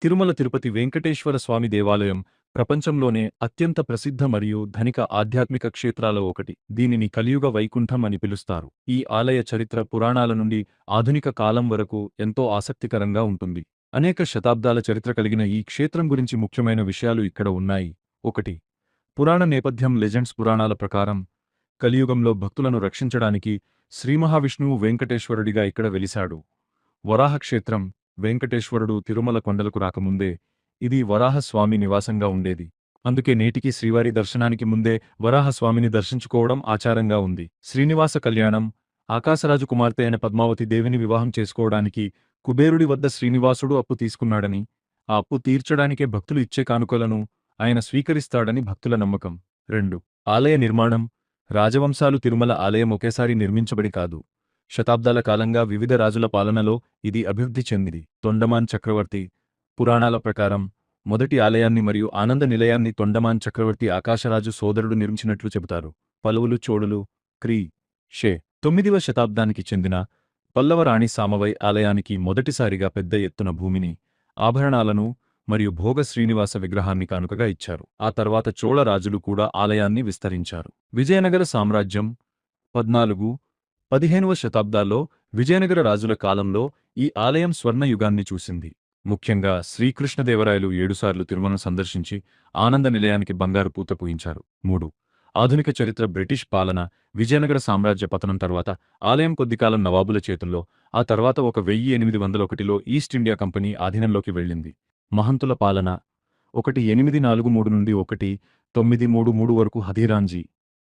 తిరుమల తిరుపతి వెంకటేశ్వర స్వామి దేవాలయం ప్రపంచంలోనే అత్యంత ప్రసిద్ధ మరియు ధనిక ఆధ్యాత్మిక క్షేత్రాలలో ఒకటి. దీనిని కలియుగ వైకుంఠం అని పిలుస్తారు. ఈ ఆలయ చరిత్ర పురాణాల నుండి ఆధునిక కాలం వరకు ఎంతో ఆసక్తికరంగా ఉంటుంది. అనేక శతాబ్దాల చరిత్ర కలిగిన ఈ క్షేత్రం గురించి ముఖ్యమైన విషయాలు ఇక్కడ ఉన్నాయి. 1. పురాణ నేపథ్యం. లెజెండ్స్. పురాణాల ప్రకారం కలియుగంలో భక్తులను రక్షించడానికి శ్రీమహావిష్ణువు వెంకటేశ్వరుడిగా ఇక్కడ వెలిశాడు. వరాహ క్షేత్రం. వెంకటేశ్వరుడు తిరుమల కొండలకు రాకముందే ఇది వరాహస్వామి నివాసంగా ఉండేది. అందుకే నేటికి శ్రీవారి దర్శనానికి ముందే వరాహస్వామిని దర్శించుకోవడం ఆచారంగా ఉంది. శ్రీనివాస కళ్యాణం. ఆకాశరాజు కుమార్తె అయిన పద్మావతి దేవిని వివాహం చేసుకోవడానికి కుబేరుడి వద్ద శ్రీనివాసుడు అప్పు తీసుకున్నాడని, ఆ అప్పు తీర్చడానికే భక్తులు ఇచ్చే కానుకలను ఆయన స్వీకరిస్తాడని భక్తుల నమ్మకం. 2. ఆలయ నిర్మాణం. రాజవంశాలు. తిరుమల ఆలయం ఒకేసారి నిర్మించబడి కాదు, శతాబ్దాల కాలంగా వివిధ రాజుల పాలనలో ఇది అభివృద్ధి చెందింది. తొండమాన్ చక్రవర్తి. పురాణాల ప్రకారం మొదటి ఆలయాన్ని మరియు ఆనంద నిలయాన్ని తొండమాన్ చక్రవర్తి ఆకాశరాజు సోదరుడు నిర్మించినట్లు చెబుతారు. పల్లవులు. చోళులు. క్రీ. షే 9వ శతాబ్దానికి చెందిన పల్లవ రాణి సామవై ఆలయానికి మొదటిసారిగా పెద్ద ఎత్తున భూమిని, ఆభరణాలను మరియు భోగ శ్రీనివాస విగ్రహాన్ని కానుకగా ఇచ్చారు. ఆ తర్వాత చోళ రాజులు కూడా ఆలయాన్ని విస్తరించారు. విజయనగర సామ్రాజ్యం. 14-15వ శతాబ్దాల్లో విజయనగర రాజుల కాలంలో ఈ ఆలయం స్వర్ణయుగాన్ని చూసింది. ముఖ్యంగా శ్రీకృష్ణదేవరాయలు 7 సార్లు తిరుమలను సందర్శించి ఆనంద నిలయానికి బంగారు పూత పూయించారు. 3. ఆధునిక చరిత్ర. బ్రిటిష్ పాలన. విజయనగర సామ్రాజ్య పతనం తర్వాత ఆలయం కొద్దికాలం నవాబుల చేతుల్లో, ఆ తర్వాత 1801లో ఈస్ట్ ఇండియా కంపెనీ ఆధీనంలోకి వెళ్ళింది. మహంతుల పాలన. 1843 నుండి 1933 వరకు హథీరాంజీ